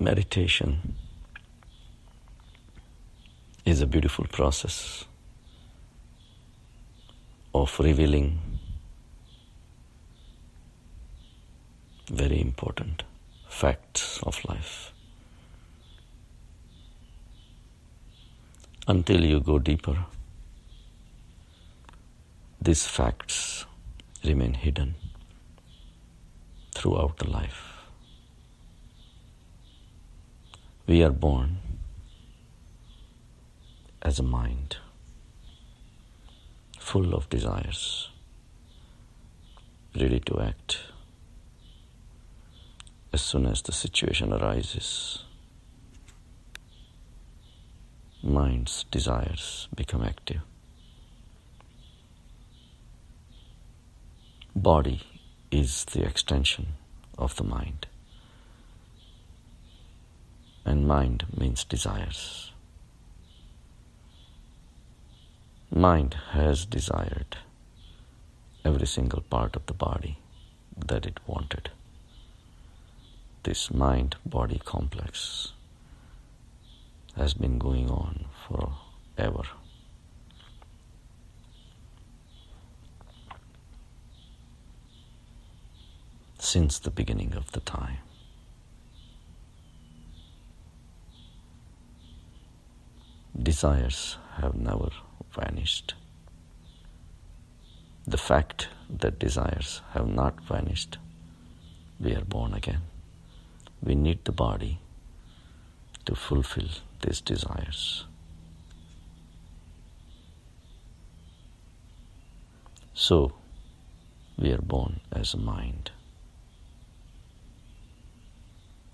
Meditation is a beautiful process of revealing very important facts of life. Until you go deeper, these facts remain hidden throughout the life. We are born as a mind full of desires, ready to act as soon as the situation arises. Mind's desires become active. Body is the extension of the mind, and mind means desires. Mind has desired every single part of the body that it wanted. This mind-body complex has been going on forever. Since the beginning of the time. Desires have never vanished. The fact that desires have not vanished, we are born again. We need the body to fulfill these desires. So, we are born as a mind.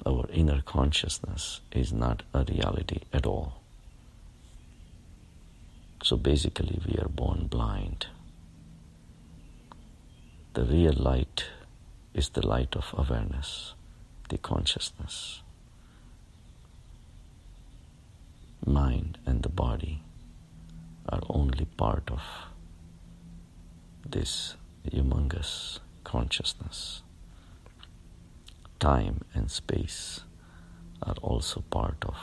Our inner consciousness is not a reality at all. So basically, we are born blind. The real light is the light of awareness, the consciousness. Mind and the body are only part of this humongous consciousness. Time and space are also part of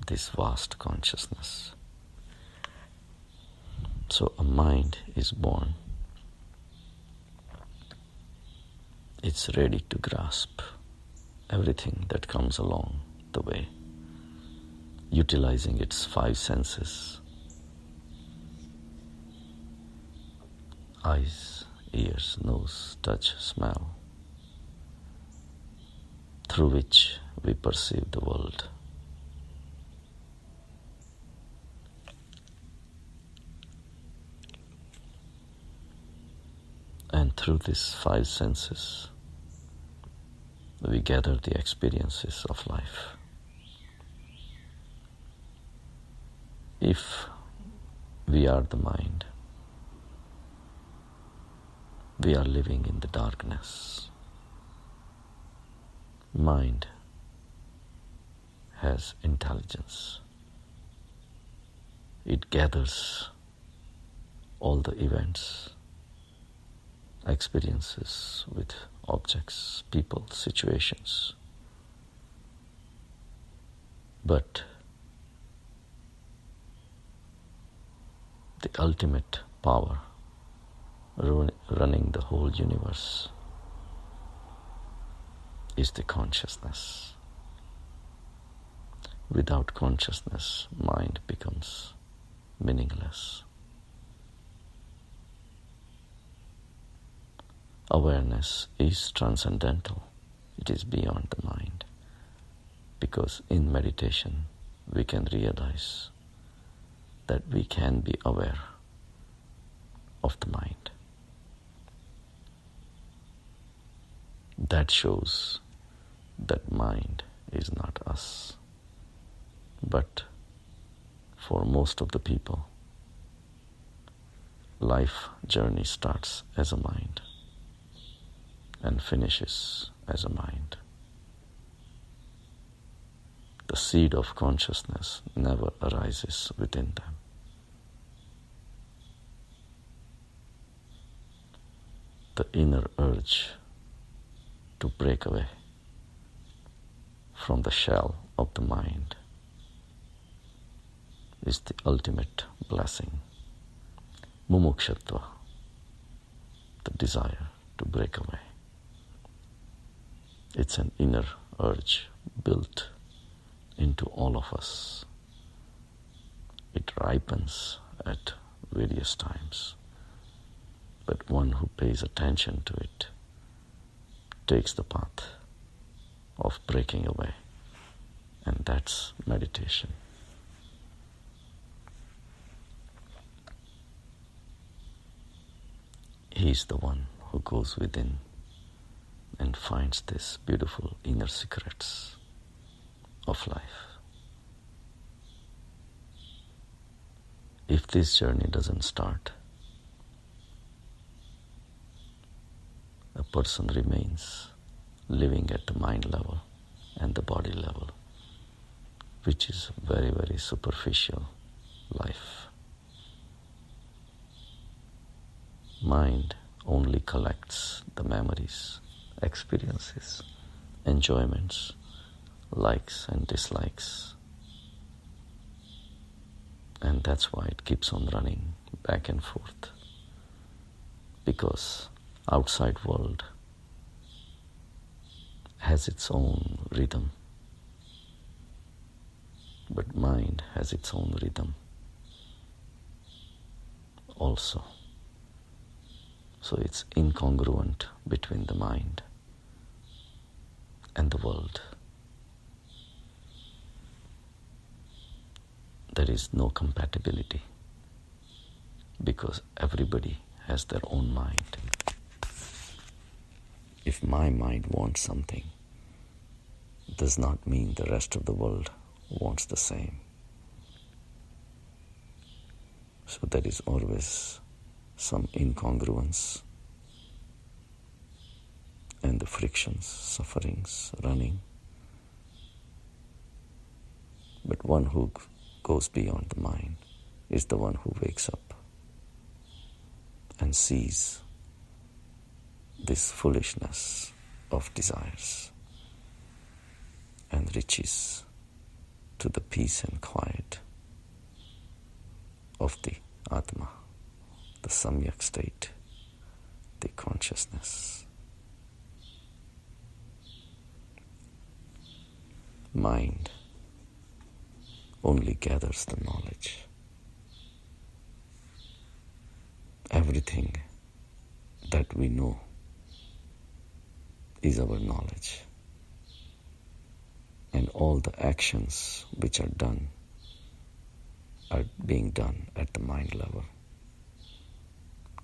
this vast consciousness. So a mind is born. It's ready to grasp everything that comes along the way, utilizing its five senses: eyes, ears, nose, touch, smell, through which we perceive the world. And through these five senses, we gather the experiences of life. If we are the mind, we are living in the darkness. Mind has intelligence. It gathers all the events, experiences with objects, people, situations. But the ultimate power running the whole universe is the consciousness. Without consciousness, mind becomes meaningless. Awareness is transcendental. It is beyond the mind. Because in meditation, we can realize that we can be aware of the mind. That shows that mind is not us. But for most of the people, life journey starts as a mind and finishes as a mind. The seed of consciousness never arises within them. The inner urge to break away from the shell of the mind is the ultimate blessing. Mumukshatva, the desire to break away. It's an inner urge built into all of us. It ripens at various times, but one who pays attention to it takes the path of breaking away, and that's meditation. He's the one who goes within and finds these beautiful inner secrets of life. If this journey doesn't start, a person remains living at the mind level and the body level, which is very, very superficial life. Mind only collects the memories, experiences, enjoyments, likes and dislikes. And that's why it keeps on running back and forth. Because outside world has its own rhythm, but mind has its own rhythm also. So it's incongruent between the mind and the world. There is no compatibility because everybody has their own mind. If my mind wants something, it does not mean the rest of the world wants the same. So there is always some incongruence and the frictions, sufferings, running. But one who goes beyond the mind is the one who wakes up and sees this foolishness of desires and reaches to the peace and quiet of the Atma, the Samyak state, the consciousness. Mind only gathers the knowledge. Everything that we know is our knowledge. And all the actions which are done are being done at the mind level,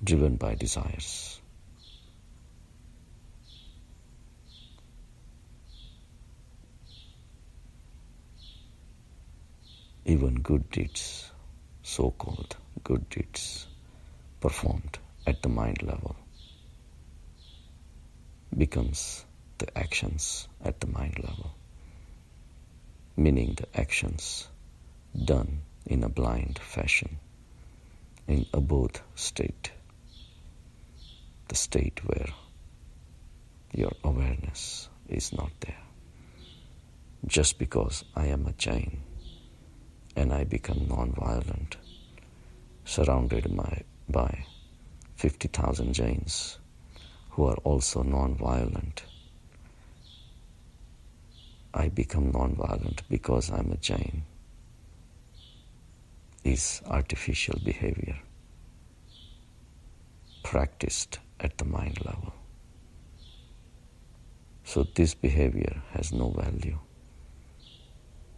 driven by desires. Even good deeds, so-called good deeds, performed at the mind level becomes the actions at the mind level, meaning the actions done in a blind fashion, in abodh state, the state where your awareness is not there. Just because I am a Jain and I become non-violent, surrounded by 50,000 Jains who are also non-violent, I become non-violent because I'm a Jain, is artificial behavior practiced at the mind level. So this behavior has no value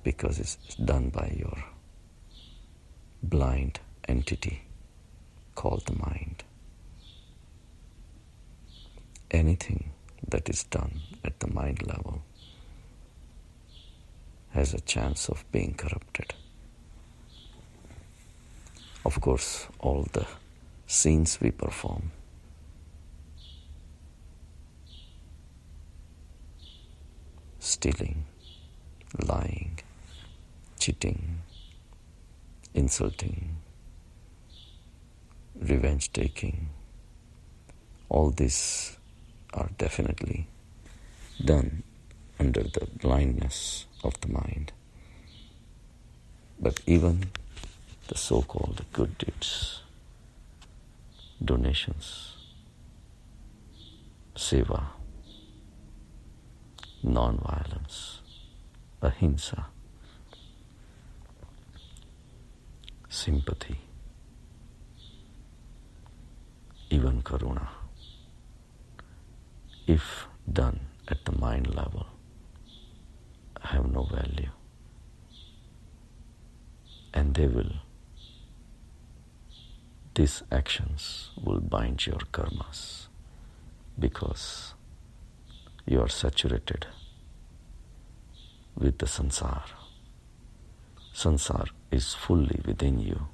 because it's done by your blind entity called the mind. Anything that is done at the mind level has a chance of being corrupted. Of course, all the sins we perform, stealing, lying, cheating, insulting, revenge taking, all these are definitely done under the blindness of the mind. But even the so-called good deeds, donations, seva, non-violence, ahimsa, sympathy, even karuna, if done at the mind level, have no value. And these actions will bind your karmas because you are saturated with the sansar. Sansar is fully within you.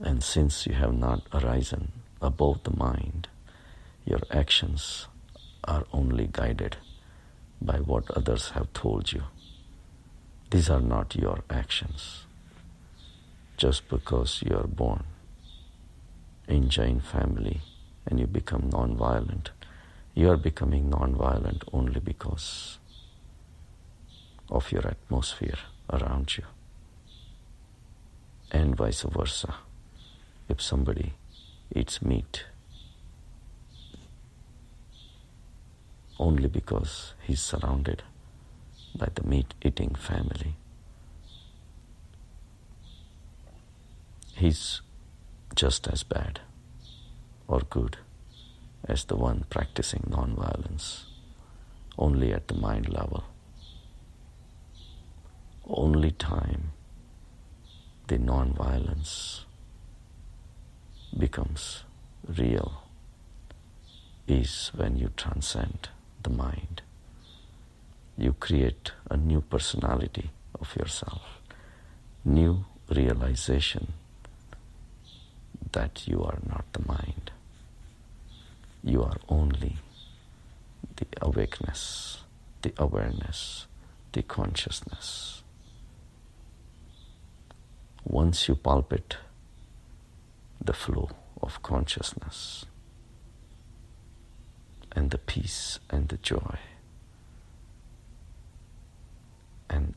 And since you have not arisen above the mind, your actions are only guided by what others have told you. These are not your actions. Just because you are born in Jain family and you become non-violent, you are becoming non-violent only because of your atmosphere around you. And vice versa. If somebody eats meat only because he's surrounded by the meat-eating family, he's just as bad or good as the one practicing non-violence only at the mind level. Only time the non-violence becomes real is when you transcend the mind. You create a new personality of yourself, new realization that you are not the mind. You are only the awakeness, the awareness, the consciousness. Once you palpate the flow of consciousness and the peace and the joy and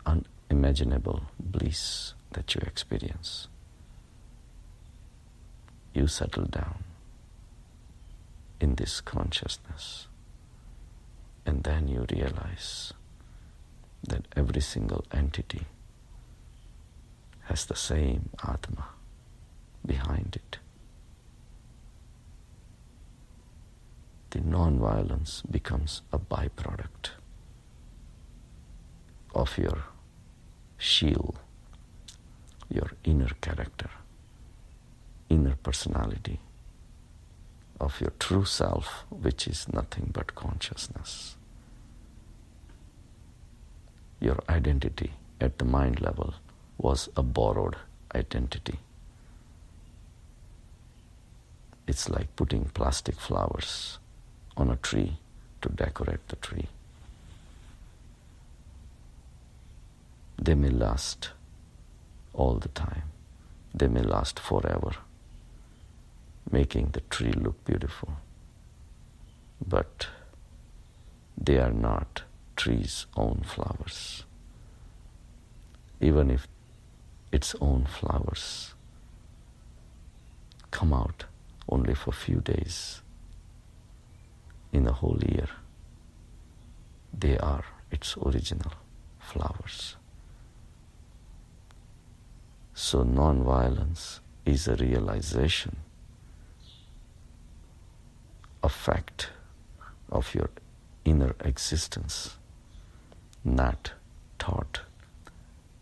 unimaginable bliss that you experience, you settle down in this consciousness, and then you realize that every single entity has the same Atma behind it. The non-violence becomes a byproduct of your shield, your inner character, inner personality, of your true self, which is nothing but consciousness. Your identity at the mind level was a borrowed identity. It's like putting plastic flowers on a tree to decorate the tree. They may last all the time. They may last forever, making the tree look beautiful. But they are not tree's own flowers. Even if its own flowers come out only for a few days in a whole year, they are its original flowers. So non-violence is a realization, a fact of your inner existence, not taught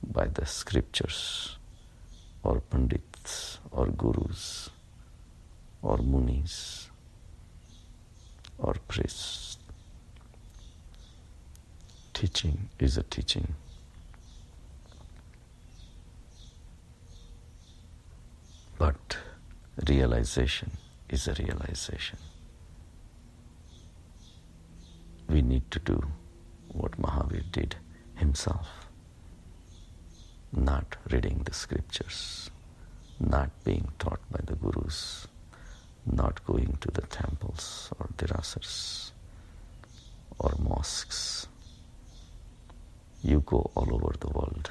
by the scriptures or pandits or gurus or munis or priests. Teaching is a teaching. But realization is a realization. We need to do what Mahavir did himself. Not reading the scriptures, not being taught by the gurus, not going to the temples or dirasas or mosques. You go all over the world.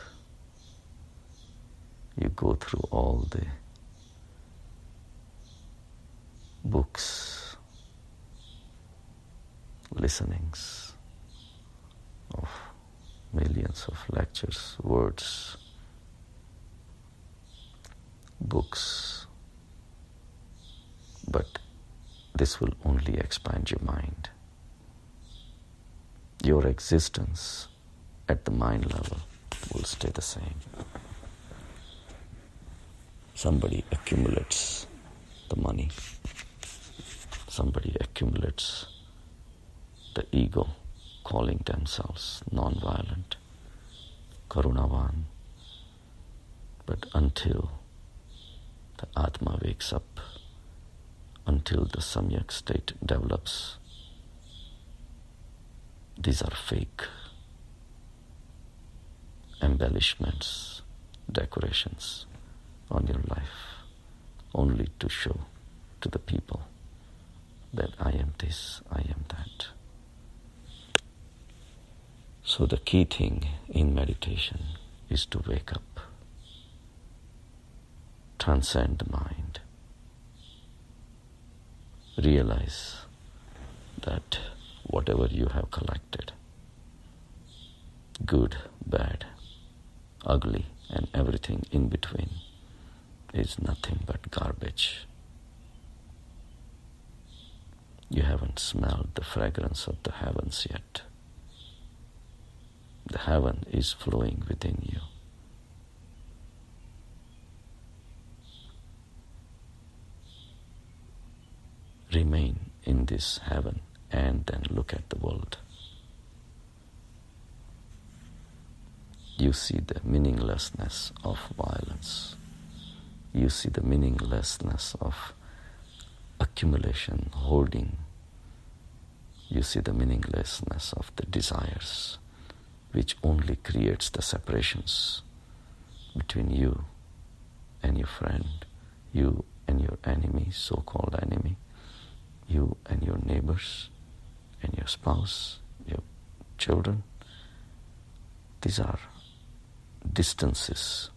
You go through all the books, listenings of millions of lectures, words, books, but this will only expand your mind. Your existence at the mind level will stay the same. Somebody accumulates the money. Somebody accumulates the ego, calling themselves non-violent, karunavan. But until the Atma wakes up, until the samyak state develops, these are fake embellishments, decorations on your life, only to show to the people that I am this, I am that. So the key thing in meditation is to wake up, transcend the mind, realize that whatever you have collected, good, bad, ugly, and everything in between, is nothing but garbage. You haven't smelled the fragrance of the heavens yet. The heaven is flowing within you. Remain in this heaven and then look at the world. You see the meaninglessness of violence. You see the meaninglessness of accumulation, hoarding. You see the meaninglessness of the desires, which only creates the separations between you and your friend, you and your enemy, so-called enemy, you and your neighbors, and your spouse, your children. These are distances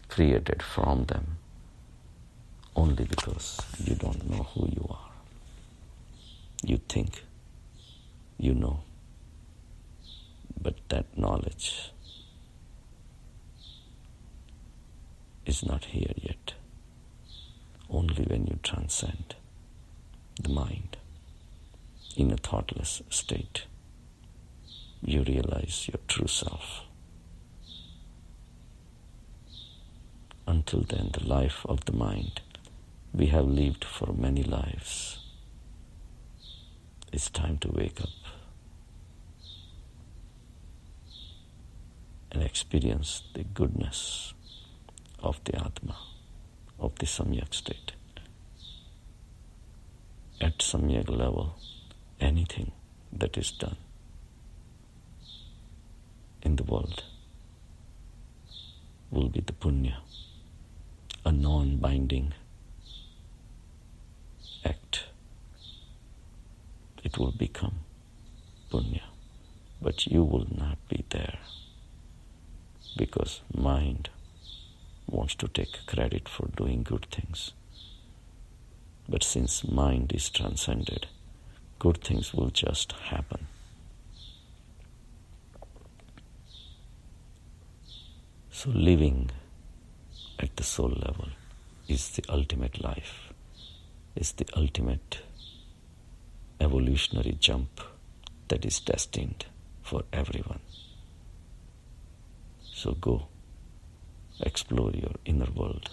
created from them only because you don't know who you are. You think you know, but that knowledge is not here yet. Only when you transcend the mind in a thoughtless state, you realize your true self. Until then, the life of the mind we have lived for many lives. It's time to wake up and experience the goodness of the Atma, of the samyak state. At samyak level, anything that is done in the world will be the punya, a non-binding act. It will become punya, but you will not be there because mind wants to take credit for doing good things. But since mind is transcended, good things will just happen. So living at the soul level is the ultimate life, is the ultimate evolutionary jump that is destined for everyone. So go, explore your inner world.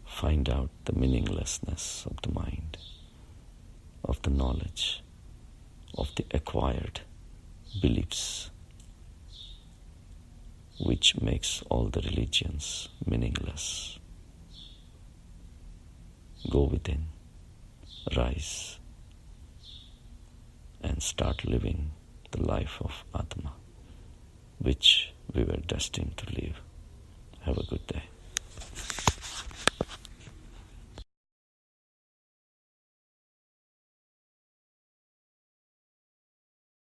Find out the meaninglessness of the mind, of the knowledge, of the acquired beliefs, which makes all the religions meaningless. Go within, rise, and start living the life of Atma, which we were destined to live. Have a good day.